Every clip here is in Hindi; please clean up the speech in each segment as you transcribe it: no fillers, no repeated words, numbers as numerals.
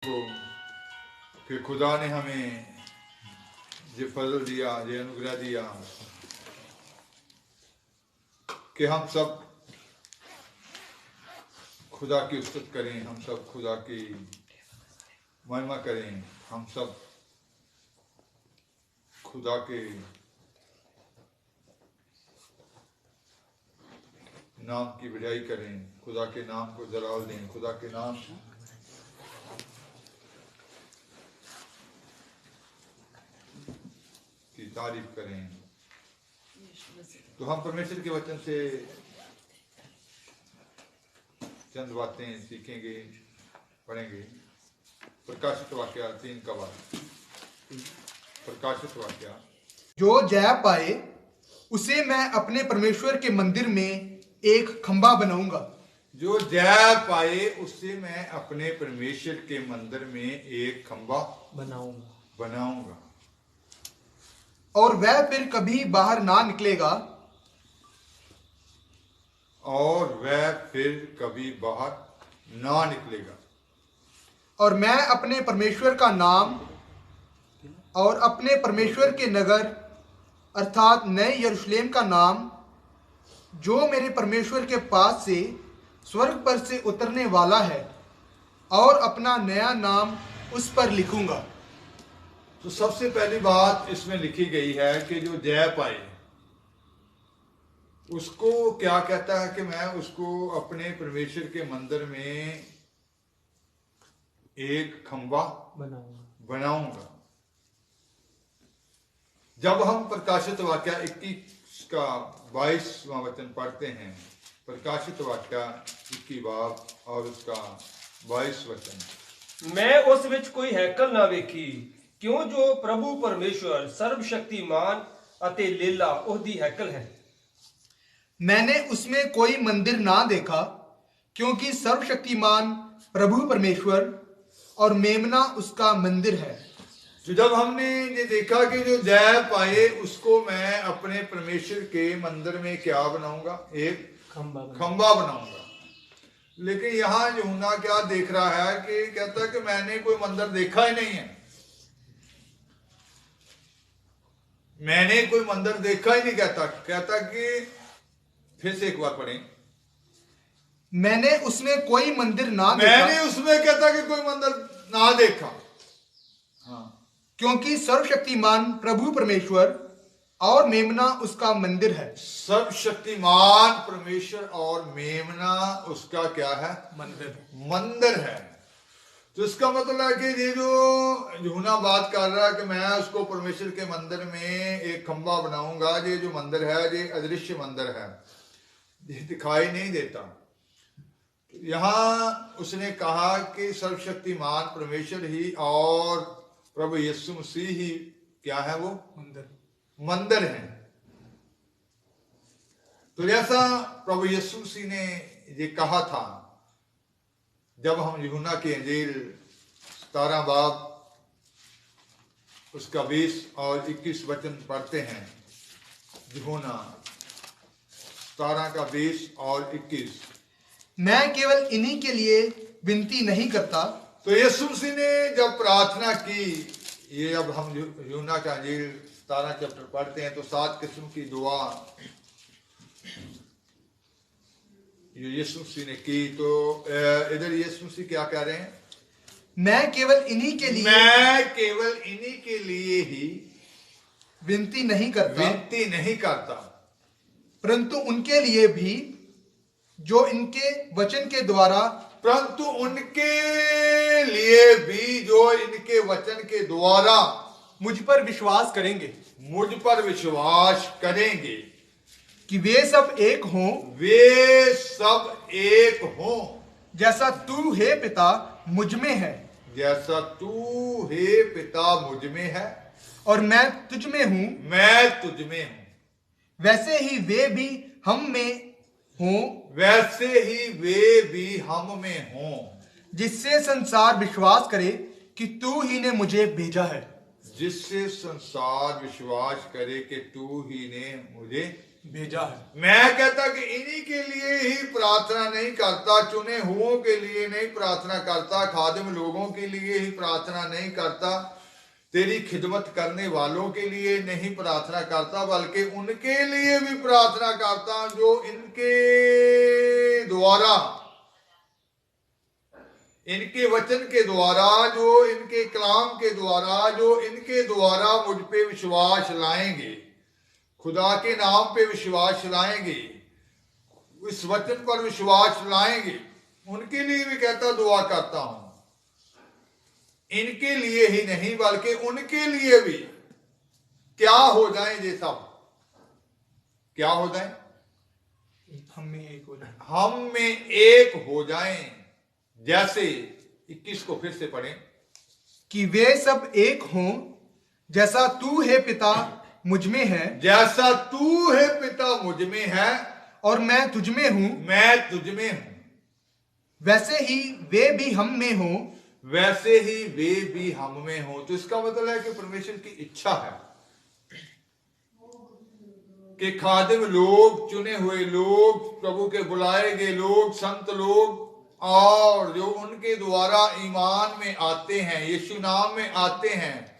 को कि खुदा ने हमें ये फजल दिया, ये अनुग्रह दिया कि हम सब खुदा की उस्तत करें, हम सब खुदा की महिमा करें, हम सब खुदा के नाम की बढ़ाई करें, खुदा के नाम को जलाल दें, खुदा के नाम की तारीफ करें। तो हम परमेश्वर के वचन से चंद बातें सीखेंगे, पढ़ेंगे। प्रकाशित वाक्य 3 का वाक्य। प्रकाशित वाक्य, जो जय पाए उसे मैं अपने परमेश्वर के मंदिर में एक खंभा बनाऊंगा। जो जय पाए उससे मैं अपने परमेश्वर के मंदिर में एक खंभा बनाऊंगा और वह फिर कभी बाहर ना निकलेगा। और वह फिर कभी बाहर ना निकलेगा। और मैं अपने परमेश्वर का नाम और अपने परमेश्वर के नगर अर्थात नए यरूशलेम का नाम, जो मेरे परमेश्वर के पास से स्वर्ग पर से उतरने वाला है, और अपना नया नाम उस पर लिखूंगा। तो सबसे पहली बात इसमें लिखी गई है कि जो जय पाए उसको क्या कहता है कि मैं उसको अपने परमेश्वर के मंदिर में एक खंभा बनाऊंगा। जब हम प्रकाशित वाक्य 21 का 22वां वचन पढ़ते हैं, प्रकाशित वाक्य 21 बाब और उसका 22 वचन, मैं उस विच कोई हैकल ना वेखी, क्यों जो प्रभु परमेश्वर सर्वशक्तिमान अते लीला ओहदी हैकल है। मैंने उसमें कोई मंदिर ना देखा, क्योंकि सर्वशक्तिमान प्रभु परमेश्वर और मेमना उसका मंदिर है। तो जब हमने ये देखा कि जो जय पाए उसको मैं अपने परमेश्वर के मंदिर में क्या बनाऊंगा, एक खंभा बनाऊंगा। लेकिन यहाँ यूहन्ना क्या देख रहा है कि कहता है कि मैंने कोई मंदिर देखा ही नहीं है, मैंने कोई मंदिर देखा ही नहीं। कहता कि फिर से एक बार पढ़ें, मैंने उसमें कोई मंदिर ना देखा। मैंने उसमें कहता कि कोई मंदिर ना देखा। हाँ, क्योंकि सर्वशक्तिमान प्रभु परमेश्वर और मेमना उसका मंदिर है। सर्वशक्तिमान परमेश्वर और मेमना उसका क्या है, मंदिर है। तो इसका मतलब है कि ये जो यूहन्ना बात कर रहा है कि मैं उसको परमेश्वर के मंदिर में एक खंभा बनाऊंगा, ये जो मंदिर है ये अदृश्य मंदिर है, ये दिखाई नहीं देता। यहाँ उसने कहा कि सर्वशक्तिमान परमेश्वर ही और प्रभु यीशु मसीह ही क्या है, वो मंदिर है। तो जैसा प्रभु यीशु मसीह ने ये कहा था, जब हम यूहन्ना की इंजील 17 बाब उसका 20 और 21 वचन पढ़ते हैं, यूहन्ना 17 का 20 और 21, मैं केवल इन्हीं के लिए विनती नहीं करता। तो यीशु मसीह ने जब प्रार्थना की, ये अब हम यूहन्ना का इंजील 17 चैप्टर पढ़ते हैं तो 7 किस्म की दुआ यीशु मसीह ने की। तो इधर यीशु मसीह क्या कह रहे हैं, मैं केवल इन्हीं के लिए ही विनती नहीं करता, परंतु उनके लिए भी जो इनके वचन के द्वारा मुझ पर विश्वास करेंगे, कि वे सब एक हों, जैसा तू हे पिता मुझ में है और मैं तुझ में हूं, वैसे ही वे भी हम में हों, जिससे संसार विश्वास करे कि तू ही ने मुझे भेजा है। भेजा है। मैं कहता कि इन्हीं के लिए ही प्रार्थना नहीं करता, चुने हुओं के लिए नहीं प्रार्थना करता, खादिम लोगों के लिए ही प्रार्थना नहीं करता, तेरी खिदमत करने वालों के लिए नहीं प्रार्थना करता, बल्कि उनके लिए भी प्रार्थना करता जो इनके द्वारा, इनके वचन के द्वारा, जो इनके कलाम के द्वारा, जो इनके द्वारा मुझ पे विश्वास लाएंगे, खुदा के नाम पे विश्वास लाएंगे, इस वचन पर विश्वास लाएंगे, उनके लिए भी कहता दुआ करता हूं। इनके लिए ही नहीं बल्कि उनके लिए भी क्या हो जाए, ये सब क्या हो जाए, हम में एक हो जाए, हम में एक हो जाएं। जैसे 21 को फिर से पढ़ें, कि वे सब एक हों जैसा तू है पिता मुझ में है, जैसा तू है पिता मुझ में है और मैं तुझ में हूं, मैं तुझ में हूं, वैसे ही वे भी हम में हों, वैसे ही वे भी हम में हो। तो इसका मतलब है कि परमेश्वर की इच्छा है कि खादिम लोग, चुने हुए लोग, प्रभु के बुलाए गए लोग, संत लोग, और जो उनके द्वारा ईमान में आते हैं, यीशु नाम में आते हैं,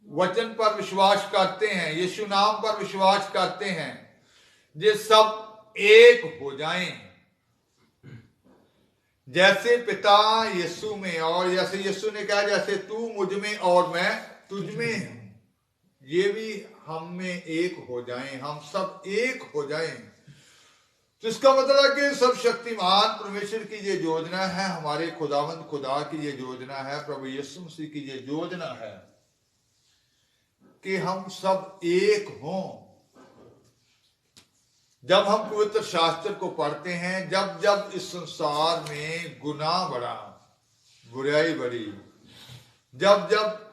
वचन पर विश्वास करते हैं, यीशु नाम पर विश्वास करते हैं, ये सब एक हो जाएं, जैसे पिता यीशु में, और जैसे यीशु ने कहा जैसे तू मुझ में और मैं तुझ में हूं, ये भी हम में एक हो जाएं, हम सब एक हो जाएं। तो इसका मतलब है कि सब शक्तिमान परमेश्वर की ये योजना है, हमारे खुदावंद खुदा की ये योजना है, प्रभु यीशु मसीह की ये योजना है कि हम सब एक हों। जब हम पवित्र शास्त्र को पढ़ते हैं, जब जब इस संसार में गुनाह बढ़ा, बुराई बढ़ी, जब जब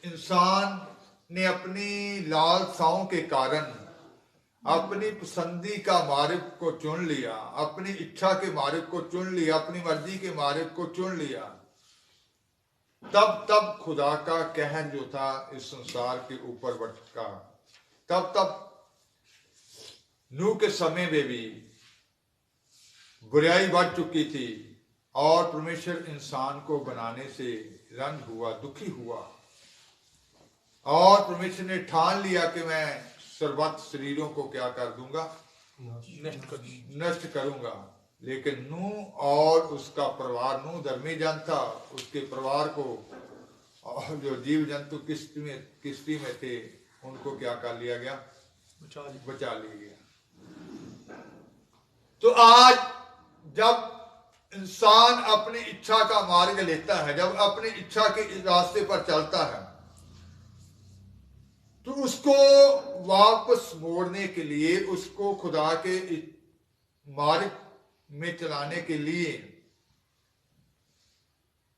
इंसान ने अपनी लालसाओं के कारण अपनी पसंदी का मार्ग को चुन लिया, अपनी इच्छा के मार्ग को चुन लिया, अपनी मर्जी के मार्ग को चुन लिया, तब तब खुदा का कहर जो था इस संसार के ऊपर भटका। तब तब नूह के समय में भी बुराई बढ़ चुकी थी और परमेश्वर इंसान को बनाने से रंज हुआ, दुखी हुआ, और परमेश्वर ने ठान लिया कि मैं सर्वत्र शरीरों को क्या कर दूंगा, नष्ट करूंगा। लेकिन नूह और उसका परिवार, नूह धर्मी जन था, उसके परिवार को और जो जीव जंतु किश्ती में थे उनको क्या कर लिया गया, बचा लिया गया। तो आज जब इंसान अपनी इच्छा का मार्ग लेता है, जब अपनी इच्छा के रास्ते पर चलता है, तो उसको वापस मोड़ने के लिए, उसको खुदा के मार्ग में चलाने के लिए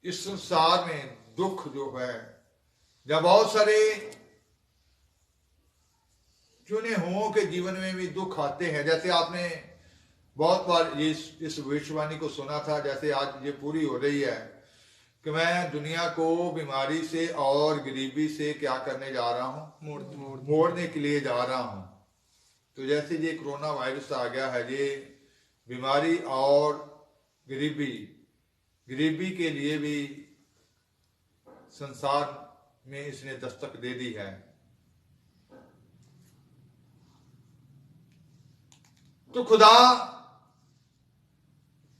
इस संसार में दुख जो है, जब बहुत सारे चुने हुओं के जीवन में भी दुख आते हैं, जैसे आपने बहुत बार इस भविष्यवाणी को सुना था, जैसे आज ये पूरी हो रही है कि मैं दुनिया को बीमारी से और गरीबी से क्या करने जा रहा हूं, मोड़ने के लिए जा रहा हूं। तो जैसे ये कोरोना वायरस आ गया है, ये बीमारी और गरीबी के लिए भी संसार में इसने दस्तक दे दी है। तो खुदा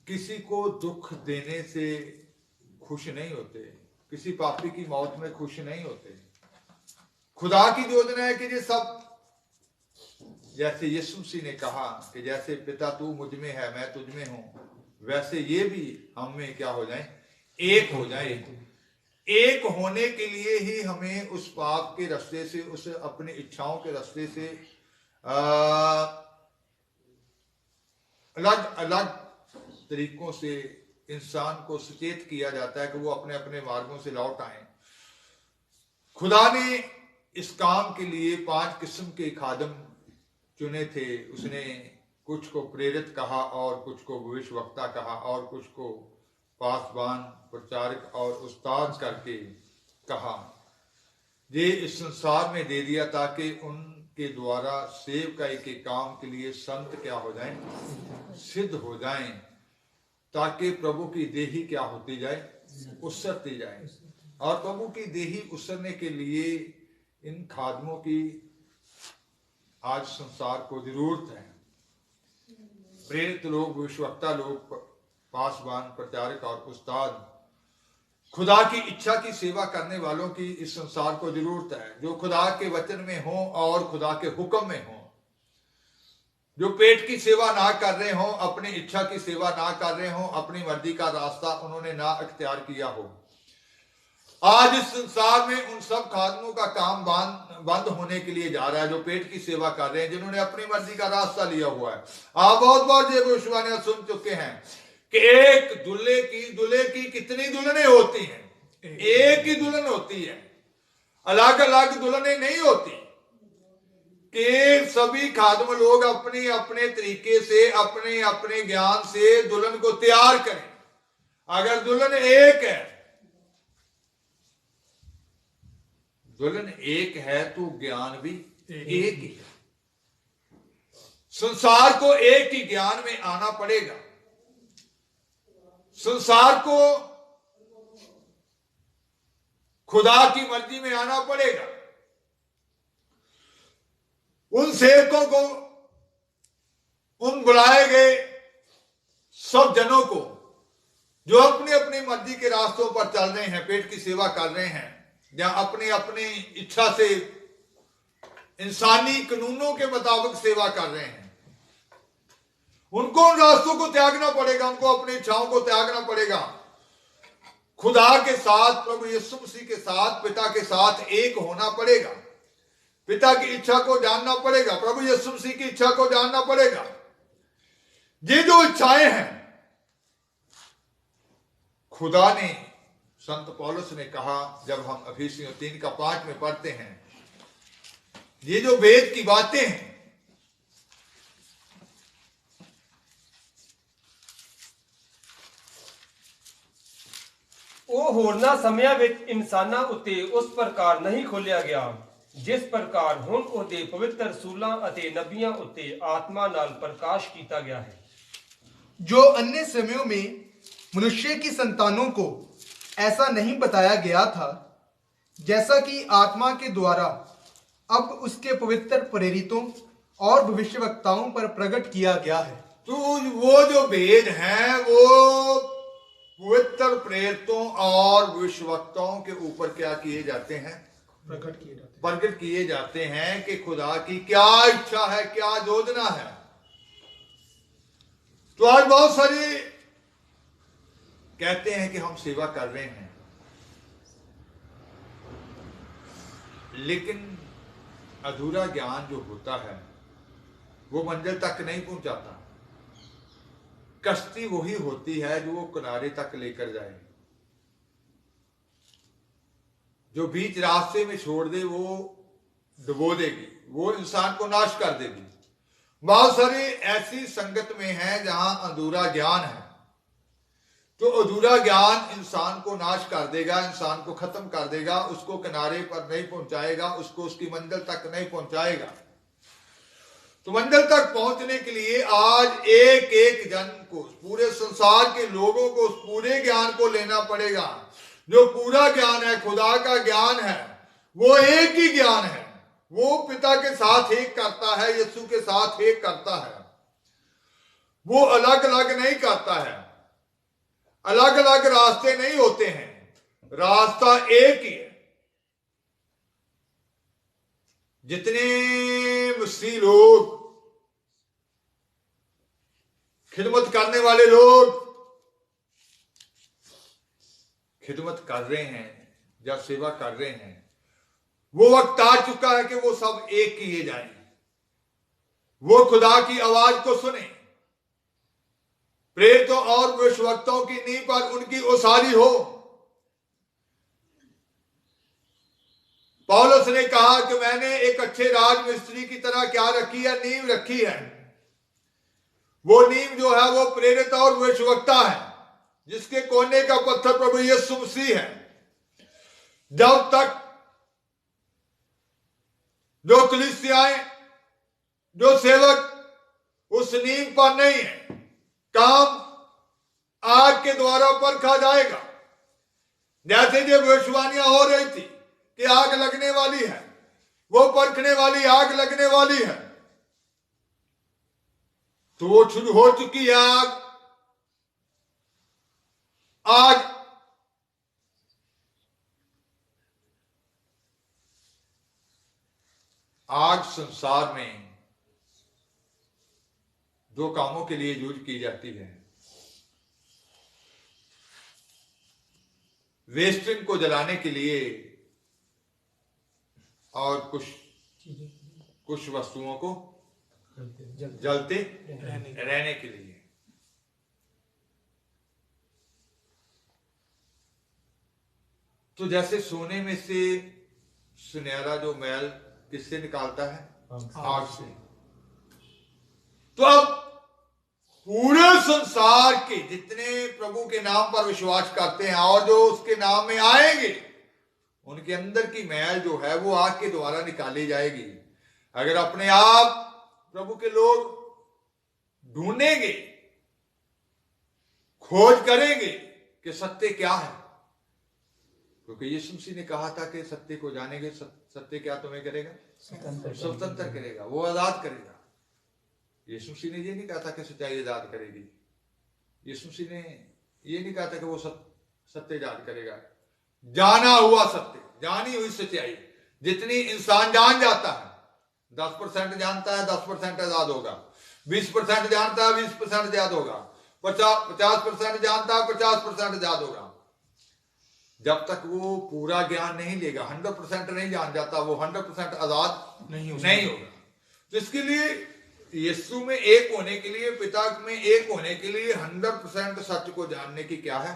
किसी को दुख देने से खुश नहीं होते, किसी पापी की मौत में खुश नहीं होते। खुदा की योजना है कि ये सब, जैसे यीशु मसीह ने कहा कि जैसे पिता तू मुझ में है मैं तुझ में हूं, वैसे ये भी हम में क्या हो जाए, एक हो जाए। एक होने के लिए ही हमें उस पाप के रास्ते से, उस अपनी इच्छाओं के रास्ते से अलग अलग तरीकों से इंसान को सचेत किया जाता है कि वो अपने अपने मार्गों से लौट आए। खुदा ने इस काम के लिए 5 किस्म के खादम चुने थे। उसने कुछ को प्रेरित कहा और कुछ को भविष्यवक्ता कहा और कुछ को पासबान, प्रचारक और उस्ताद करके कहा। ये इस संसार में दे दिया ताकि के द्वारा सेवकाई के काम के लिए संत क्या हो जाएं, सिद्ध हो जाएं, ताकि प्रभु की देही क्या होती जाए, उसरती जाए। और प्रभु की देही उसरने के लिए इन खादमों की आज संसार को जरूरत है। प्रेरित लोग, भविष्यवक्ता लोग, पासवान, प्रचारक और उस्ताद, खुदा की इच्छा की सेवा करने वालों की इस संसार को जरूरत है, जो खुदा के वचन में हो और खुदा के हुक्म में हो, जो पेट की सेवा ना कर रहे हो, अपनी इच्छा की सेवा ना कर रहे हो, अपनी मर्जी का रास्ता उन्होंने ना अख्तियार किया हो। आज इस संसार में उन सब खादमों का काम बंद होने के लिए जा रहा है, जो पेट की सेवा कर रहे हैं, जिन्होंने अपनी मर्जी का रास्ता लिया हुआ है। आप बहुत बार ये भविष्यवाणियां सुन चुके हैं कि एक दूल्हे की कितनी दुल्हनें होती हैं? एक ही दुल्हन होती है, अलग अलग दुल्हनें नहीं होती। कि सभी खादम लोग अपने अपने तरीके से, अपने अपने ज्ञान से दुल्हन को तैयार करें। अगर दुल्हन एक है, दुल्हन एक है तो ज्ञान भी एक ही है। संसार को एक ही ज्ञान में आना पड़ेगा। संसार को खुदा की मर्जी में आना पड़ेगा। उन सेवकों को, उन बुलाए गए सब जनों को जो अपनी अपनी मर्जी के रास्तों पर चल रहे हैं, पेट की सेवा कर रहे हैं, या अपनी अपनी इच्छा से इंसानी कानूनों के मुताबिक सेवा कर रहे हैं, उनको उन रास्तों को त्यागना पड़ेगा, उनको अपनी इच्छाओं को त्यागना पड़ेगा। खुदा के साथ, प्रभु यीशु मसीह के साथ, पिता के साथ एक होना पड़ेगा। पिता की इच्छा को जानना पड़ेगा, प्रभु यीशु मसीह की इच्छा को जानना पड़ेगा। ये जो इच्छाएं हैं, खुदा ने, संत पौलुस ने कहा, जब हम अफिसियों 3:5 में पढ़ते हैं, ये जो वेद की बातें हैं, ਉਹ ਹੋਰਨਾਂ ਸਮਿਆਂ ਵਿੱਚ ਇਨਸਾਨਾਂ ਉੱਤੇ ਉਸ ਪ੍ਰਕਾਰ ਨਹੀਂ ਖੋਲਿਆ ਗਿਆ ਜਿਸ ਪ੍ਰਕਾਰ ਹੁਣ ਉਹਦੇ ਪਵਿੱਤਰ ਰਸੂਲਾਂ ਅਤੇ ਨਬੀਆਂ ਉੱਤੇ ਆਤਮਾ ਨਾਲ ਪ੍ਰਕਾਸ਼ ਕੀਤਾ ਗਿਆ ਹੈ। जो अन्य समयों में मनुष्य की संतानों को ऐसा नहीं बताया गया था, जैसा कि आत्मा के द्वारा अब उसके पवित्र प्रेरितों और भविष्यवक्ताओं पर प्रकट किया गया है। तो वो जो भेद हैं वो पवित्र प्रेरितों और भविष्यवक्ताओं के ऊपर क्या किए जाते हैं? प्रकट किए जाते हैं कि खुदा की क्या इच्छा है, क्या योजना है। तो आज बहुत सारे कहते हैं कि हम सेवा कर रहे हैं, लेकिन अधूरा ज्ञान जो होता है वो मंजिल तक नहीं पहुंचाता। कश्ती वही होती है जो वो किनारे तक लेकर जाए। जो बीच रास्ते में छोड़ दे वो डुबो देगी, वो इंसान को नाश कर देगी। बहुत सारी ऐसी संगत में है जहां अधूरा ज्ञान है, तो अधूरा ज्ञान इंसान को नाश कर देगा, इंसान को खत्म कर देगा, उसको किनारे पर नहीं पहुंचाएगा, उसको उसकी मंजिल तक नहीं पहुंचाएगा। तो मंजिल तक पहुंचने के लिए आज एक एक जन को, पूरे संसार के लोगों को उस पूरे ज्ञान को लेना पड़ेगा। जो पूरा ज्ञान है, खुदा का ज्ञान है, वो एक ही ज्ञान है। वो पिता के साथ एक करता है, यीशु के साथ एक करता है। वो अलग अलग नहीं करता है, अलग अलग रास्ते नहीं होते हैं, रास्ता एक ही है। जितने मसीह लोग, खिदमत करने वाले लोग खिदमत कर रहे हैं या सेवा कर रहे हैं, वो वक्त आ चुका है कि वो सब एक किए जाएं। वो खुदा की आवाज को सुने, प्रेरितों और भविष्यवक्ताओं की नींव पर उनकी ओसारी हो। पौलुस ने कहा कि मैंने एक अच्छे राजमिस्त्री की तरह क्या रखी है? नींव रखी है। वो नींव जो है वो प्रेरित और भविष्यवक्ता है, जिसके कोने का पत्थर प्रभु यीशु मसीह है। जब तक जो कलीसियाएं, जो सेवक उस नींव पर नहीं है, काम आग के द्वारा परखा जाएगा। जैसे जो भविष्यवाणियां हो रही थी कि आग लगने वाली है, वो परखने वाली आग लगने वाली है, तो वो शुरू हो चुकी है आग। आग संसार में दो कामों के लिए यूज की जाती है। वेस्टिंग को जलाने के लिए और कुछ वस्तुओं को जलते रहने के लिए। तो जैसे सोने में से सुनहरा जो मैल किससे निकालता है? आग से। तो अब पूरे संसार के जितने प्रभु के नाम पर विश्वास करते हैं और जो उसके नाम में आएंगे, उनके अंदर की मैल जो है वो आग के द्वारा निकाली जाएगी। अगर अपने आप प्रभु के लोग ढूंढेंगे, खोज करेंगे कि सत्य क्या है, क्योंकि यीशु मसीह ने कहा था कि सत्य को जानेंगे, सत्य क्या तुम्हें करेगा? स्वतंत्र करेगा, वो आजाद करेगा। यीशु मसीह ने ये नहीं कहा था कि सच्चाई आजाद करेगी। यीशु मसीह ने ये नहीं कहा था कि वो सत्य आजाद करेगा। जाना हुआ सत्य, जानी हुई सच्चाई, जितनी इंसान जान जाता है, 10% जानता है 10% आजाद होगा, 20% जानता है 20% आजाद होगा, 50% जानता है 50% आजाद होगा। जब तक वो पूरा ज्ञान नहीं लेगा, 100% नहीं जान जाता, वो 100% आजाद नहीं होगा। तो इसके लिए यीशु में एक होने के लिए, पिता में एक होने के लिए 100% सत्य को जानने की क्या है?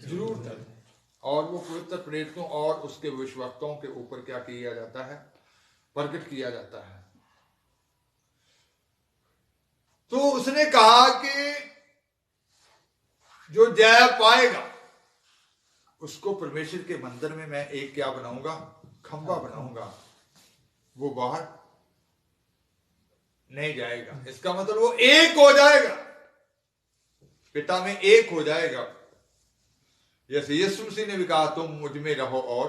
जरूरत है। और वो पवित्र प्रेरितों और उसके भविष्यवक्ताओं के ऊपर क्या किया जाता है? प्रकट किया जाता है। तो उसने कहा कि जो जय पाएगा उसको परमेश्वर के मंदिर में मैं एक क्या बनाऊंगा? खंभा बनाऊंगा, वो बाहर नहीं जाएगा। इसका मतलब वो एक हो जाएगा, पिता में एक हो जाएगा। जैसे यीशु मसीह ने भी कहा तुम मुझ में रहो और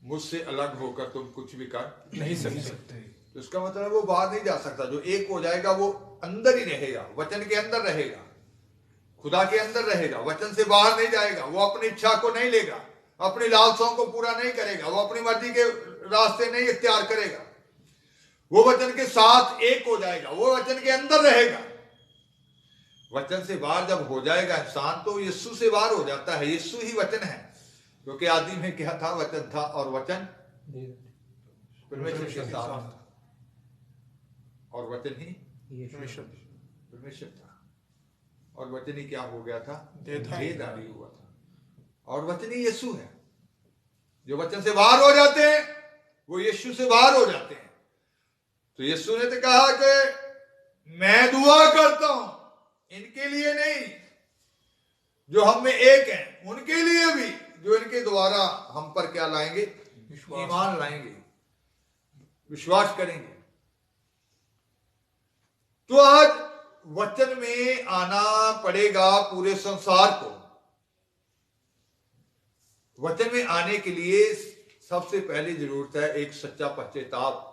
मुझसे अलग होकर तुम कुछ भी कर नहीं सकते। तो इसका मतलब वो बाहर नहीं जा सकता। जो एक हो जाएगा वो अंदर ही रहेगा, वचन के अंदर रहेगा, खुदा के अंदर रहेगा, वचन से बाहर नहीं जाएगा। वो अपनी इच्छा को नहीं लेगा, अपनी लालसाओं को पूरा नहीं करेगा, वो अपनी मर्जी के रास्ते नहीं इख्तियार करेगा। वो वचन के साथ एक हो जाएगा, वो वचन के अंदर रहेगा। वचन से बाहर जब हो जाएगा इंसान, तो यीशु से बाहर हो जाता है। यीशु ही वचन है, क्योंकि आदि में क्या था? वचन था, और वचन परमेश्वर के साथ था, और वचन ही परमेश्वर था, और वचन ही क्या हो गया था? देहधारी हुआ था, और वचन ही यीशु है। जो वचन से बाहर हो जाते हैं वो यीशु से बाहर हो जाते हैं। तो यीशु ने तो कहा कि मैं दुआ करता हूं इनके लिए नहीं जो हम में एक हैं, उनके लिए भी जो इनके द्वारा हम पर क्या लाएंगे? ईमान लाएंगे, विश्वास करेंगे। तो आज वचन में आना पड़ेगा पूरे संसार को। वचन में आने के लिए सबसे पहली जरूरत है एक सच्चा पश्चाताप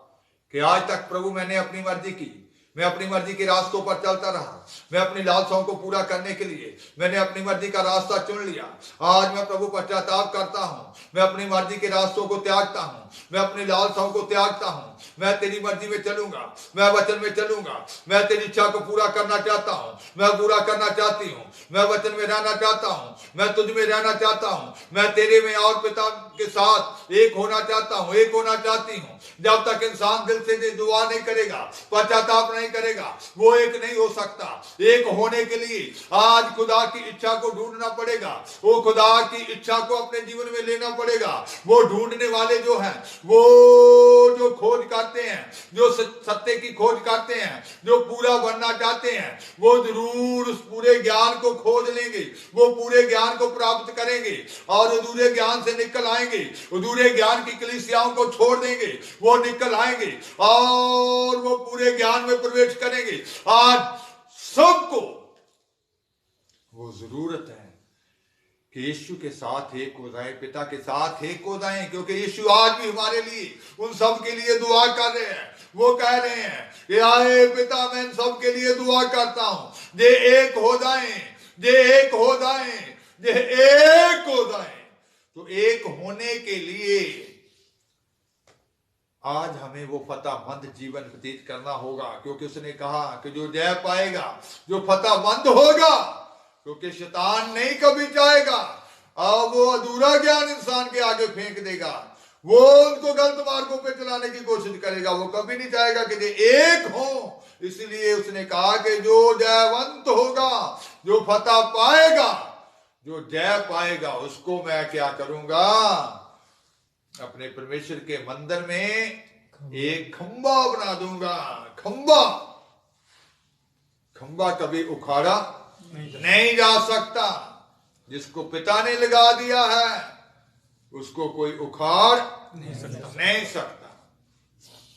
कि आज तक प्रभु मैंने अपनी मर्जी की, मैं अपनी मर्जी के रास्तों पर चलता रहा, मैं अपनी लालसाओं को पूरा करने के लिए मैंने अपनी मर्जी का रास्ता चुन लिया। आज मैं प्रभु पश्चाताप करता हूं, मैं अपनी मर्जी के रास्तों को त्यागता हूं, मैं अपनी लालसाओं को त्यागता हूं, मैं तेरी मर्जी में चलूंगा, मैं वचन में चलूंगा, मैं तेरी इच्छा को पूरा करना चाहता हूं, मैं पूरा करना चाहती हूं, मैं वचन में रहना चाहता हूं, मैं तुझ में रहना चाहता हूं, मैं तेरे में और पिता के साथ एक होना चाहता हूं, एक होना चाहती हूं। जब तक इंसान दिल से दुआ नहीं करेगा, पश्चाताप नहीं करेगा, वो एक नहीं हो सकता। एक होने के लिए आज खुदा की इच्छा को ढूंढना पड़ेगा, वो खुदा की इच्छा को अपने जीवन में लेना पड़ेगा। वो ढूंढने वाले जो हैं, वो जो खोज करते हैं, जो सत्य की खोज करते हैं, जो पूरा बनना चाहते हैं, वो जरूर उस पूरे ज्ञान को खोज लेंगे, वो पूरे ज्ञान को प्राप्त करेंगे और अधूरे ज्ञान से निकल आएंगे। आएंगे, अधूरे ज्ञान की कलीसियाओं को छोड़ देंगे, वो निकल आएंगे और वो पूरे ज्ञान में प्रवेश करेंगे। आज सबको वो जरूरत है कि यीशु के साथ एक हो जाए, पिता के साथ एक हो जाए, क्योंकि यीशु आज भी हमारे लिए उन सब के लिए दुआ कर रहे हैं। वो कह रहे हैं कि आए पिता, मैं इन सब के लिए दुआ करता हूं, जे एक हो जाए, जे एक हो जाए, जे एक हो जाए। तो एक होने के लिए आज हमें वो फतेहमंद जीवन व्यतीत करना होगा, क्योंकि उसने कहा कि जो जय पाएगा, जो फतेहमंद होगा, क्योंकि शैतान नहीं कभी चाहेगा और वो अधूरा ज्ञान इंसान के आगे फेंक देगा, वो उनको गलत मार्गों पे चलाने की कोशिश करेगा, वो कभी नहीं चाहेगा कि एक हो। इसलिए उसने कहा कि जो जयवंत होगा, जो फतह पाएगा, जो जय पाएगा, उसको मैं क्या करूंगा, अपने परमेश्वर के मंदिर में एक खंबा बना दूंगा। खंबा, खंबा कभी उखाड़ा नहीं जा सकता। जिसको पिता ने लगा दिया है उसको कोई उखाड़ नहीं सकता।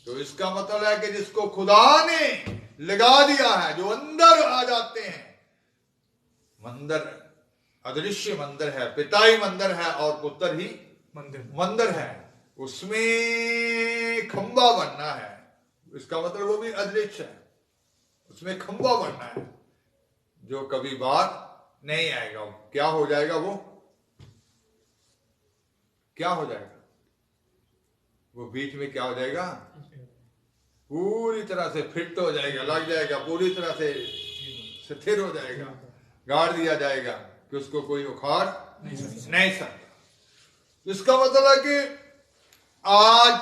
तो इसका मतलब है कि जिसको खुदा ने लगा दिया है, जो अंदर आ जाते हैं, मंदिर अदृश्य मंदिर है, पिता ही मंदिर है और पुत्र ही मंदिर है, उसमें खंबा बनना है। इसका मतलब वो भी अदृश्य है, उसमें खंबा बनना है जो कभी बात नहीं आएगा। क्या हो जाएगा, वो क्या हो जाएगा, वो बीच में क्या हो जाएगा, पूरी तरह से फिट हो जाएगा, लग जाएगा, पूरी तरह से स्थिर हो जाएगा, गाड़ दिया जाएगा कि उसको कोई उखाड़ नहीं सकता। इसका मतलब है कि आज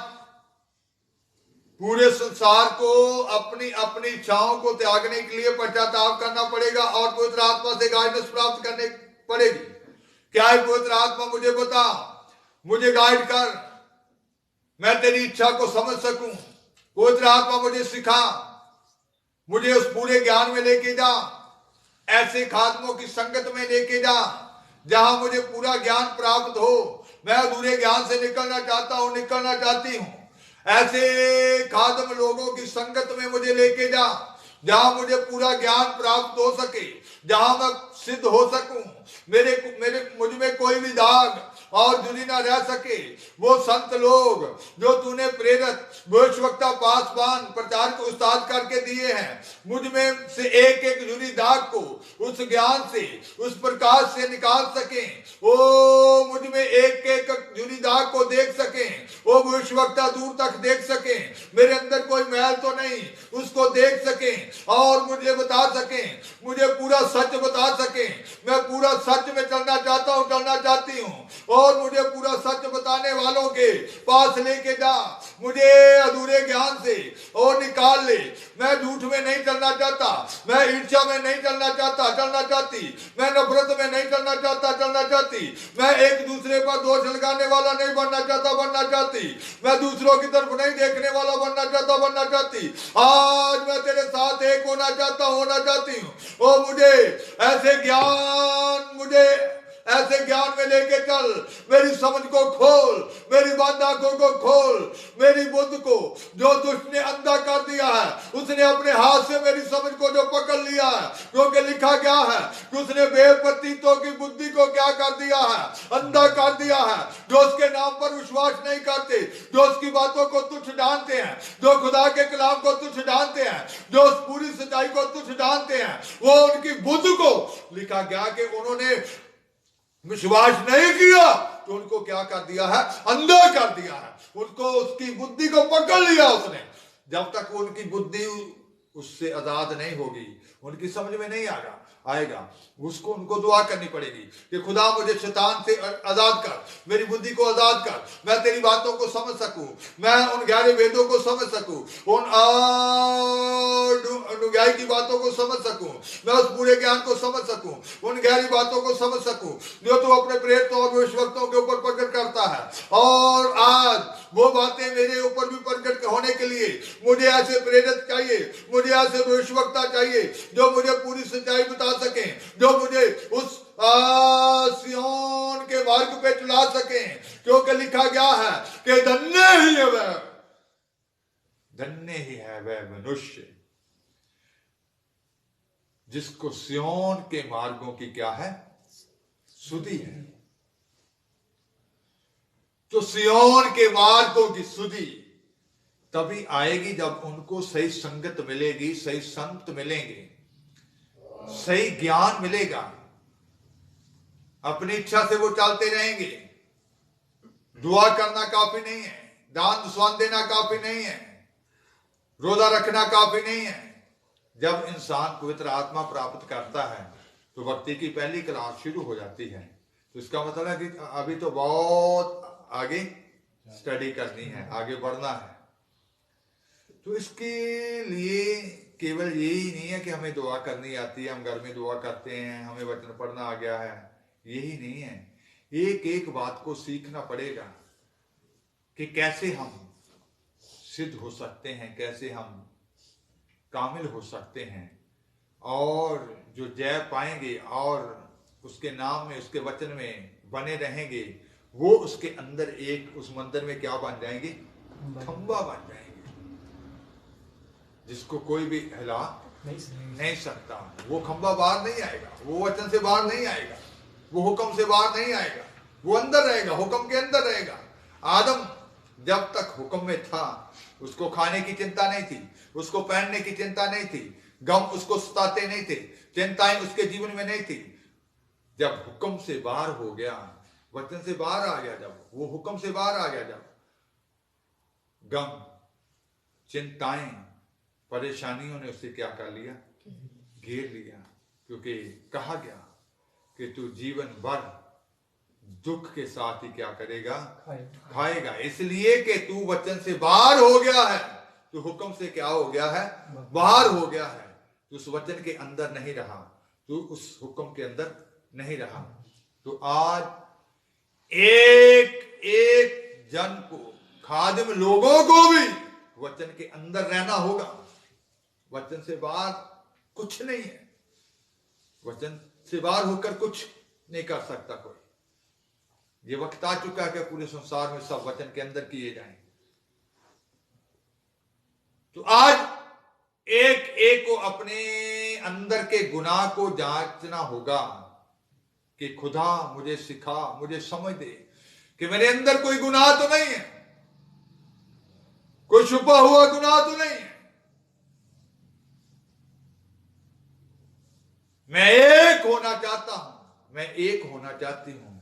पूरे संसार को अपनी अपनी इच्छाओं को त्यागने के लिए पश्चाताप करना पड़ेगा और पवित्र आत्मा से गाइडेंस प्राप्त करने पड़ेगी। क्या है पवित्र आत्मा, मुझे बता, मुझे गाइड कर, मैं तेरी इच्छा को समझ सकूं। पवित्र आत्मा मुझे सिखा, मुझे उस पूरे ज्ञान में लेके जा, ऐसे खात्मों की संगत में लेके जा जहां मुझे पूरा ज्ञान प्राप्त हो। मैं अधूरे ज्ञान से निकलना चाहता हूं, निकलना चाहती हूं। ऐसे खादम लोगों की संगत में मुझे लेके जा जहां मुझे पूरा ज्ञान प्राप्त हो सके, जहां मैं सिद्ध हो सकूं, मुझ में कोई भी दाग और जुड़ी ना रह सके। वो संत लोग जो तूने प्रेरित भविष्यवक्ता, पासवान, प्रचारक, उस्ताद करके दिए हैं, मुझ में से एक एक जुड़ी दाग को उस ज्ञान से, उस प्रकाश से निकाल सकें। वो मुझ में एक एक जुड़ी दाग को देख सकें, वो भविष्यवक्ता दूर तक देख सकें, मेरे अंदर कोई मैल तो नहीं, उसको देख सकें और मुझे बता सकें, मुझे पूरा सच बता सकें। मैं पूरा सच में चलना चाहता हूं, चलना चाहती हूं और मुझे पूरा सच बताने वालों के पास लेके जा। मुझे अधूरे ज्ञान से और निकाल ले। मैं झूठ में नहीं चलना चाहता, मैं ईर्ष्या में नहीं चलना चाहता, चलना चाहती, मैं नफरत में नहीं चलना चाहता, चलना चाहती, मैं एक दूसरे पर दोष लगाने वाला नहीं बनना चाहता, बनना चाहती, मैं दूसरों की तरफ नहीं देखने वाला बनना चाहता, बनना चाहती। आज मैं तेरे साथ एक होना चाहता हूं, होना चाहती हूं। ओ मुझे ऐसे ज्ञान, मुझे ऐसे ज्ञान में लेके चल। मेरी समझ को खोल, मेरी बंद आंखों को खोल, मेरी बुद्ध को जो दुष्ट ने अंधा कर दिया है, उसने अपने हाथ से मेरी समझ को जो पकड़ लिया है, क्योंकि लिखा क्या है कि उसने बेपतीतों की बुद्धि को क्या कर दिया है, अंधा कर दिया है। जो उसके नाम पर विश्वास नहीं करते, जो उसकी बातों को तुच्छ जानते हैं, जो खुदा के कलाम को तुच्छ जानते हैं, जो उस पूरी सच्चाई को तुच्छ जानते हैं, वो उनकी बुद्ध को लिखा गया कि उन्होंने विश्वास नहीं किया तो उनको क्या कर दिया है, अंधा कर दिया है। उनको, उसकी बुद्धि को पकड़ लिया उसने। जब तक उनकी बुद्धि उससे आजाद नहीं होगी, उनकी समझ में नहीं आएगा, उसको उनको दुआ करनी पड़ेगी कि खुदा मुझे शैतान से आजाद कर, मेरी बुद्धि को आजाद कर, मैं तेरी बातों को समझ सकूं, मैं उन गहरे वेदों को समझ सकूं, उन अनुग्यायी की बातों को समझ सकूं, मैं उस पूरे ज्ञान को समझ सकूं, उन गहरी बातों को समझ सकूं जो तू अपने प्रेरितों और भविष्यवक्ताओं के ऊपर प्रकट करता है। और आज वो बातें मेरे ऊपर भी प्रकट होने के लिए मुझे ऐसे प्रेरित चाहिए, मुझे ऐसे भविष्यवक्ता चाहिए जो मुझे पूरी सच्चाई बता सकें, जो मुझे उस सिय्योन के मार्ग पे चला सके, क्योंकि लिखा गया है कि धन्य ही है वह मनुष्य जिसको सियोन के मार्गों की क्या है, सुधि है। तो सियोन के मार्गों की सुधि तभी आएगी जब उनको सही संगत मिलेगी, सही संत मिलेंगे, सही ज्ञान मिलेगा। अपनी इच्छा से वो चलते रहेंगे। दुआ करना काफी नहीं है, दान स्वान देना काफी नहीं है, रोजा रखना काफी नहीं है। जब इंसान पवित्र आत्मा प्राप्त करता है तो भक्ति की पहली क्लास शुरू हो जाती है। तो इसका मतलब है कि अभी तो बहुत आगे स्टडी करनी है, आगे बढ़ना है। तो इसके लिए केवल यही नहीं है कि हमें दुआ करनी आती है, हम घर में दुआ करते हैं, हमें वचन पढ़ना आ गया है, यही नहीं है। एक एक बात को सीखना पड़ेगा कि कैसे हम सिद्ध हो सकते हैं, कैसे हम कामिल हो सकते हैं, और जो जय पाएंगे और उसके नाम में, उसके वचन में बने रहेंगे, वो उसके अंदर एक, उस मंदिर में क्या बन जाएंगे, खंबा बन जाएंगे, जिसको कोई भी हिला नहीं सकता। वो खंबा बाहर नहीं आएगा, वो वचन से बाहर नहीं आएगा, वो हुक्म से बाहर नहीं आएगा, वो अंदर रहेगा, हुक्म के अंदर रहेगा। आदम जब तक हुक्म में था, उसको खाने की चिंता नहीं थी, उसको पहनने की चिंता नहीं थी, गम उसको सताते नहीं थे, चिंताएं उसके जीवन में नहीं थी। जब हुक्म से बाहर हो गया, वचन से बाहर आ गया, जब वो हुक्म से बाहर आ गया, जब गम, चिंताएं, परेशानियों ने उसे क्या कर लिया, घेर लिया। क्योंकि कहा गया कि तू जीवन भर दुख के साथ ही क्या करेगा, खाएगा। इसलिए कि तू वचन से बाहर हो गया है, तू हुक्म से क्या हो गया है, बाहर हो गया है। तू उस वचन के अंदर नहीं रहा, तू उस हुक्म के अंदर नहीं रहा। तो आज एक एक जन को, खादिम लोगों को भी वचन के अंदर रहना होगा। वचन से बाहर कुछ नहीं है, वचन से बाहर होकर कुछ नहीं कर सकता कोई। ये वक्त आ चुका है कि पूरे संसार में सब वचन के अंदर किए जाएं। तो आज एक एक को अपने अंदर के गुनाह को जांचना होगा कि खुदा मुझे सिखा, मुझे समझ दे कि मेरे अंदर कोई गुनाह तो नहीं है, कोई छुपा हुआ गुनाह तो नहीं है। मैं एक होना चाहता हूं, मैं एक होना चाहती हूं।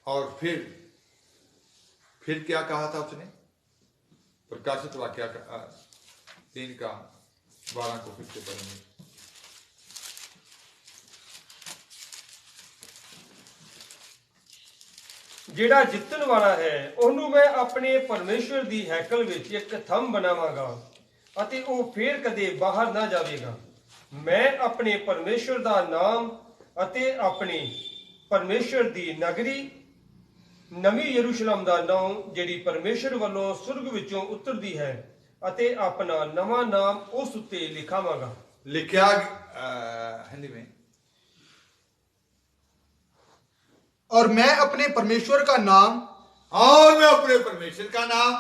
और फिर क्या कहा था उसने, प्रकाशित वाक्य 3:12 को फिर से पढ़ेंगे। ਜਿਹੜਾ ਜਿੱਤਣ ਵਾਲਾ ਹੈ ਉਹਨੂੰ ਮੈਂ ਆਪਣੇ ਪਰਮੇਸ਼ਵਰ ਦੀ ਹੈਕਲ ਵਿੱਚ ਇੱਕ ਥੰਮ ਬਣਾਵਾਂਗਾ ਅਤੇ ਉਹ ਫੇਰ ਕਦੇ ਬਾਹਰ ਨਾ ਜਾਵੇਗਾ। ਮੈਂ ਆਪਣੇ ਪਰਮੇਸ਼ਵਰ ਦਾ ਨਾਮ ਅਤੇ ਆਪਣੇ ਪਰਮੇਸ਼ਵਰ ਦੀ ਨਗਰੀ ਨਵੀਂ ਯਰੂਸ਼ਲਮ ਦਾ ਨਾਮ ਜਿਹੜੀ ਪਰਮੇਸ਼ਵਰ ਵੱਲੋਂ ਸੁਰਗ ਵਿੱਚੋਂ ਉਤਰਦੀ ਹੈ ਅਤੇ ਆਪਣਾ ਨਵਾਂ ਨਾਮ ਉਸ ਉੱਤੇ ਲਿਖਾਵਾਂਗਾ। लिखा हिंदी में, और मैं अपने परमेश्वर का नाम, और मैं अपने परमेश्वर का नाम,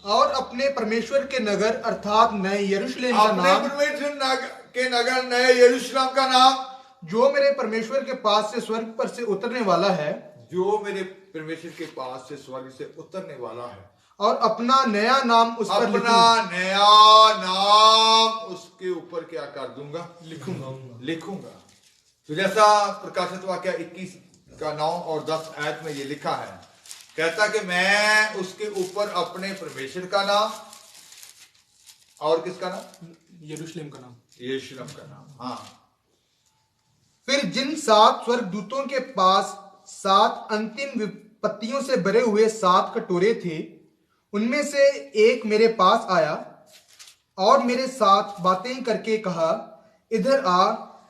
और अपने परमेश्वर के नगर अर्थात नए यरूशलेम का अपने नाम, परमेश्वर के नगर नए यरूशलेम का नाम, जो मेरे परमेश्वर के पास से स्वर्ग पर से उतरने वाला है, जो मेरे परमेश्वर के पास से स्वर्ग से उतरने वाला है, और अपना नया नाम उस पर अपना नया नाम उसके ऊपर क्या कर दूंगा, लिखूंगा। तो जैसा प्रकाशित वाक्य 21 का 9 और 10 आयत में ये लिखा है, कहता कि मैं उसके ऊपर अपने परमेश्वर का नाम और किसका नाम, यरूशलेम का नाम, यरूशलेम का नाम, हाँ। फिर जिन 7 स्वर्गदूतों के पास 7 अंतिम विपत्तियों से भरे हुए 7 कटोरे थे, उनमें से एक मेरे पास आया और मेरे साथ बातें करके कहा, इधर आ,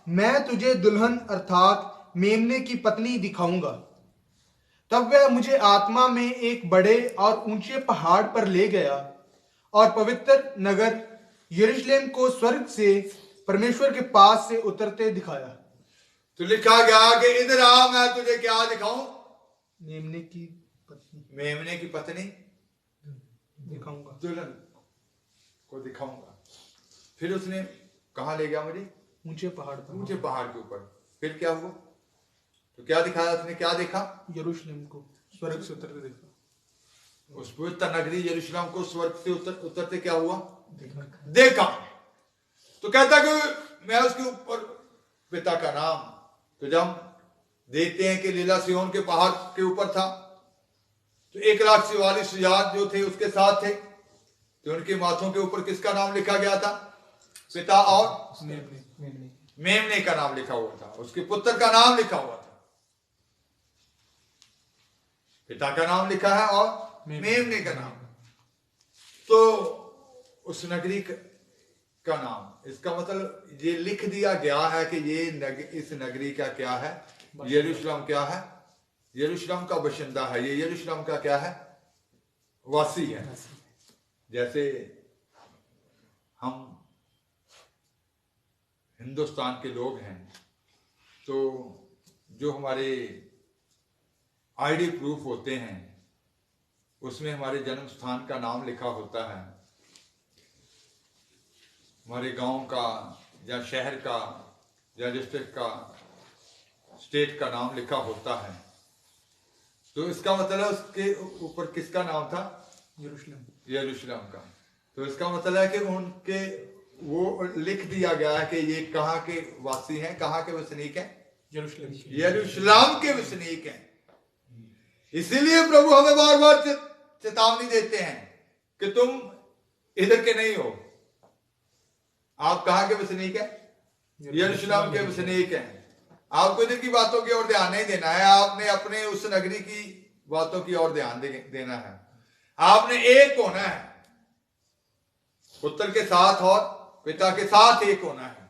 मैं तुझे दुल्हन अर्थात मेमने की पत्नी दिखाऊंगा। तब वह मुझे आत्मा में एक बड़े और ऊंचे पहाड़ पर ले गया और पवित्र नगर यरूशलेम को स्वर्ग से परमेश्वर के पास से उतरते दिखाया। तो लिखा गया कि इधर आ, मैं तुझे क्या दिखाऊं? मेमने की पत्नी मेमने की पत्नी दिखाऊंगा, दुल्हन को दिखाऊंगा। फिर उसने कहाँ ले गया मुझे? ऊंचे पहाड़ पर, ऊंचे पहाड़ के ऊपर। फिर क्या हुआ? तो क्या दिखाया उसने? क्या देखा? यरूशलेम को स्वर्ग से उतरते देखा। उस पवित्र नगरी यरूशलेम को स्वर्ग से उतरते क्या हुआ? देखा। तो कहता कि मैं उसके ऊपर पिता का नाम, तो जब देखते हैं कि लीला सिय्योन के पहाड़ के ऊपर था, तो 1,44,000 जो थे उसके साथ थे, तो उनके माथों के ऊपर किसका नाम लिखा गया था? पिता और मेमने का नाम लिखा हुआ था, उसके पुत्र का नाम लिखा हुआ था। पिता का नाम लिखा है और मेमने का नाम। तो उस नगरी का नाम, इसका मतलब ये लिख दिया गया है कि ये इस नगरी का क्या है? यरूशलेम क्या है? यरूशलेम का बशिंदा है, ये यरूशलेम का क्या है? वासी है। जैसे हम हिंदुस्तान के लोग हैं, तो जो हमारे आईडी प्रूफ होते हैं उसमें हमारे जन्म स्थान का नाम लिखा होता है, हमारे गांव का या शहर का या डिस्ट्रिक्ट का, स्टेट का नाम लिखा होता है। तो इसका मतलब उसके ऊपर किसका नाम था? यरूशलेम का। तो इसका मतलब है कि उनके वो लिख दिया गया है कि ये कहाँ के वासी हैं, कहाँ के वसनीक हैं? यरूशलेम के वसनीक हैं। इसीलिए प्रभु हमें बार बार चेतावनी देते हैं कि तुम इधर के नहीं हो, आप कहाँ के वसनीक हैं? यरूशलेम के वसनीक हैं। आपको इधर की बातों की ओर ध्यान नहीं देना है, आपने अपने उस नगरी की बातों की ओर ध्यान देना है। आपने एक होना है, पुत्र के साथ और पिता के साथ एक होना है।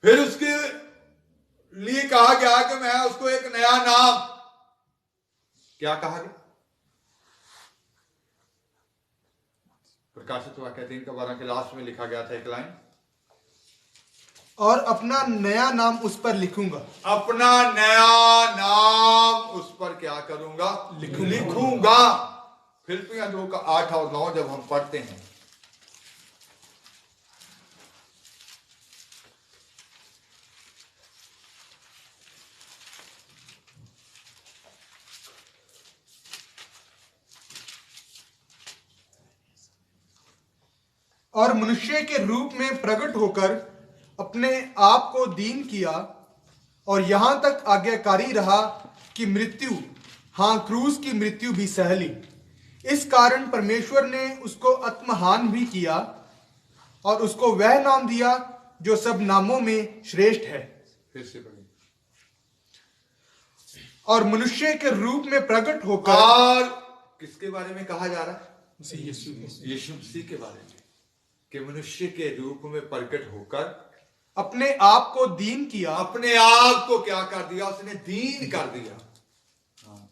फिर उसके लिए कहा गया कि मैं उसको एक नया नाम, क्या कहा गया? प्रकाशित वाक्य 3:12 के लास्ट में लिखा गया था एक लाइन, और अपना नया नाम उस पर लिखूंगा। अपना नया नाम उस पर क्या करूंगा? लिखूंगा। फिलिप्पियों 2:8 और 9 जब हम पढ़ते हैं, और मनुष्य के रूप में प्रकट होकर अपने आप को दीन किया और यहां तक आज्ञाकारी रहा कि मृत्यु, हां क्रूस की मृत्यु भी सह ली। इस कारण परमेश्वर ने उसको आत्महान भी किया और उसको वह नाम दिया जो सब नामों में श्रेष्ठ है। फिर से पढ़िए। और मनुष्य के रूप में प्रकट होकर, और किसके बारे में कहा जा रहा है? यीशु मसीह के बारे में, कि मनुष्य के रूप में प्रकट होकर अपने आप को दीन किया, अपने आप को क्या कर दिया? उसने दीन कर दिया।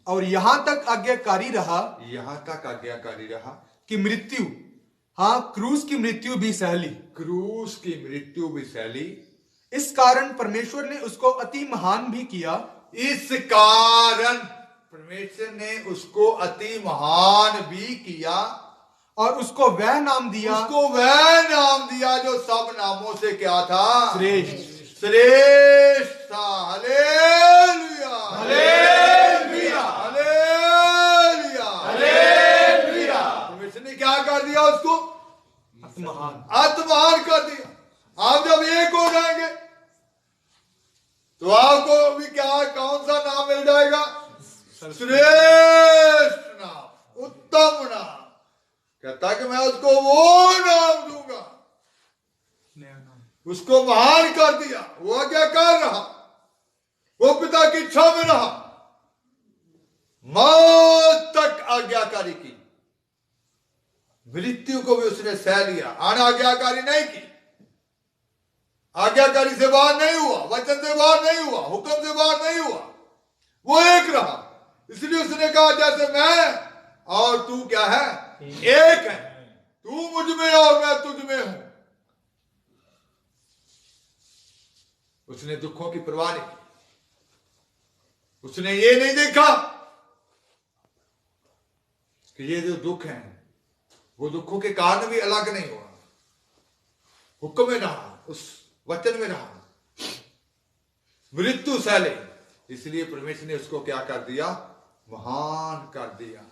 और यहां तक आज्ञाकारी रहा, यहां तक आज्ञाकारी रहा कि मृत्यु, हां क्रूस की मृत्यु भी सह ली। क्रूस की मृत्यु भी सह ली। इस कारण परमेश्वर ने उसको अति महान भी किया। इस कारण परमेश्वर ने उसको अति महान भी किया और उसको वह नाम दिया, उसको वह नाम दिया जो सब नामों से क्या था? श्रेष्ठ। श्रेष्ठ था। Hallelujah, hallelujah, hallelujah, hallelujah. परमेश्वर ने क्या कर दिया? उसको महान, आत्महान कर दिया। आप जब एक हो जाएंगे तो आपको भी क्या, कौन सा नाम मिल जाएगा? श्रेष्ठ नाम, उत्तम नाम। कहता कि मैं उसको वो नाम दूंगा। उसको महान कर दिया। वो आज्ञाकार रहा, वो पिता की इच्छा में रहा, मौत तक आज्ञाकारी की। मृत्यु को भी उसने सह लिया, अनाज्ञाकारी नहीं की। आज्ञाकारी से बाहर नहीं हुआ, वचन से बाहर नहीं हुआ, हुक्म से बाहर नहीं हुआ, वो एक रहा। इसलिए उसने कहा जैसे मैं और तू क्या है? एक है। तू मुझ में और मैं तुझ में हूं। उसने दुखों की परवाह नहीं की। उसने ये नहीं देखा कि ये जो दुख है वो दुखों के कारण भी अलग नहीं हुआ, हुक्म में रहा, उस वचन में रहा, मृत्यु सहले, इसलिए परमेश्वर ने उसको क्या कर दिया, महान कर दिया।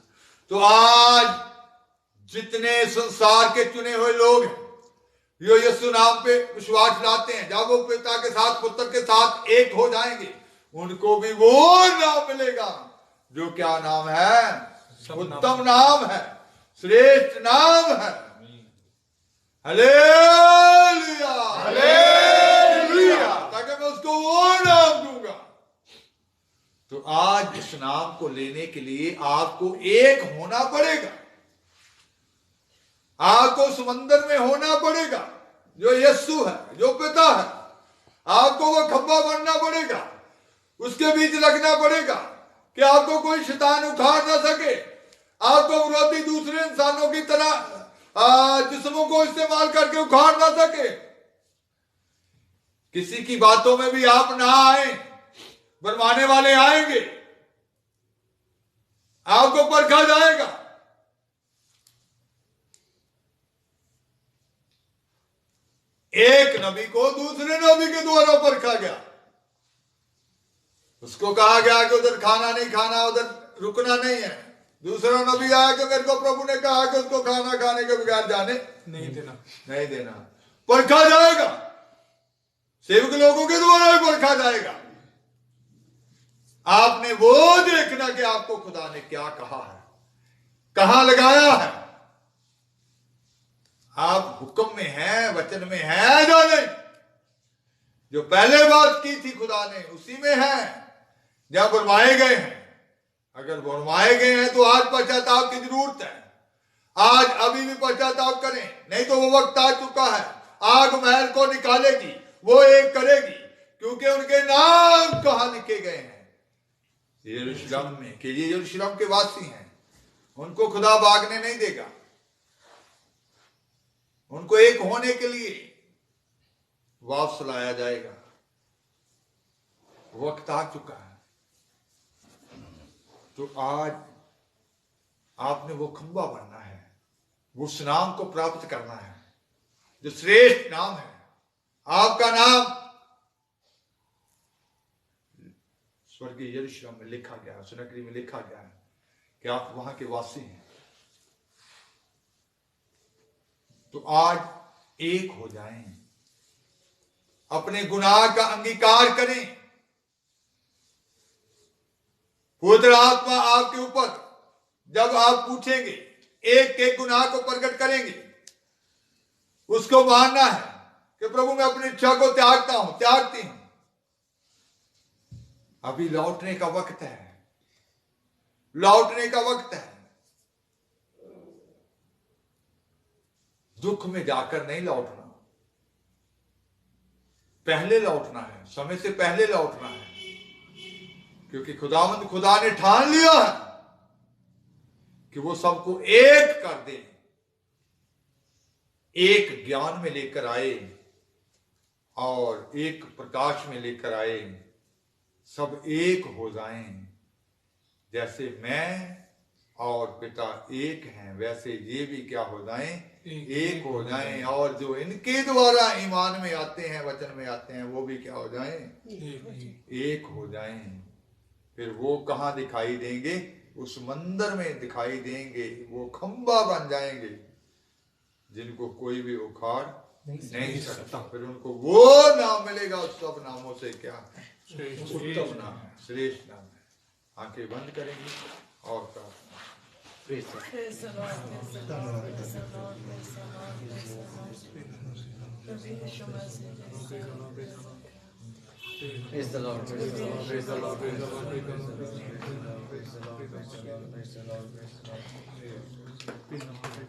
तो आज जितने संसार के चुने हुए लोग हैं जो यीशु नाम पे विश्वास लाते हैं, जब वो पिता के साथ पुत्र के साथ एक हो जाएंगे, उनको भी वो नाम मिलेगा जो क्या नाम है, उत्तम नाम है, श्रेष्ठ नाम है। हालेलुया, हालेलुया, ताकि मैं उसको वो नाम दूंगा। तो आज इस नाम को लेने के लिए आपको एक होना पड़ेगा, आपको समंदर में होना पड़ेगा जो यीशु है, जो पिता है। आपको वो खंभा बनना पड़ेगा, उसके बीच लगना पड़ेगा कि आपको कोई शैतान उखाड़ ना सके, आपको विरोधी दूसरे इंसानों की तरह जिस्मों को इस्तेमाल करके उखाड़ ना सके। किसी की बातों में भी आप ना आए, बरमाने वाले आएंगे, आपको परखा जाएगा। एक नबी को दूसरे नबी के द्वारा परखा गया, उसको कहा गया कि उधर खाना नहीं खाना, उधर रुकना नहीं है। दूसरा नबी आया कि मेरे को प्रभु ने कहा कि उसको खाना खाने के बगैर जाने नहीं देना। परखा जाएगा, सेवक लोगों के द्वारा भी परखा जाएगा। आपने वो देखना कि आपको खुदा ने क्या कहा है, कहां लगाया है, आप हुक्म में हैं, वचन में हैं या नहीं। जो पहले बात की थी खुदा ने उसी में है, जहां बुलवाए गए हैं। अगर बुलवाए गए हैं तो आज पश्चाताप की जरूरत है, आज अभी भी पश्चाताप करें, नहीं तो वो वक्त आ चुका है, आग महल को निकालेगी, वो एक करेगी, क्योंकि उनके नाम कहां लिखे गए हैं, यरूशलेम में, कि ये यरूशलेम के वासी हैं। उनको खुदा भागने नहीं देगा, उनको एक होने के लिए वापस लाया जाएगा। वक्त आ चुका है। तो आज आपने वो खंबा बनना है, उस नाम को प्राप्त करना है जो श्रेष्ठ नाम है। आपका नाम स्वर्गीय यरूशलेम में लिखा गया, सुनकरी में लिखा गया है कि आप वहां के वासी हैं। तो आज एक हो जाएं, अपने गुनाह का अंगीकार करें। पवित्र आत्मा आपके ऊपर जब आप पूछेंगे, एक एक गुनाह को प्रकट करेंगे, उसको मानना है कि प्रभु मैं अपनी इच्छा को त्यागता हूं, त्यागती हूं। अभी लौटने का वक्त है, लौटने का वक्त है। दुख में जाकर नहीं लौटना, पहले लौटना है, समय से पहले लौटना है, क्योंकि खुदा ने ठान लिया है कि वो सबको एक कर दे, एक ज्ञान में लेकर आए और एक प्रकाश में लेकर आए, सब एक हो जाएं। जैसे मैं और पिता एक हैं, वैसे ये भी क्या हो जाएं, एक हो जाएं। और जो इनके द्वारा ईमान में आते हैं, वचन में आते हैं, वो भी क्या हो जाएं, एक हो जाएं। फिर वो कहां दिखाई देंगे, उस मंदिर में दिखाई देंगे, वो खंबा बन जाएंगे जिनको कोई भी उखाड़ नहीं सकता। फिर उनको वो नाम मिलेगा, उस सब नामों से क्या है, उत्तम नाम है, श्रेष्ठ नाम है। आंखें बंद करेंगे और प्रार्थना। Praise the Lord, praise the Lord, praise the Lord, praise the Lord, praise the Lord, praise the Lord. Praise the Lord, praise the Lord, praise the Lord, praise the Lord, praise the Lord, praise the Lord, praise the Lord, praise the Lord, praise the Lord, praise the Lord, praise the Lord, praise the Lord.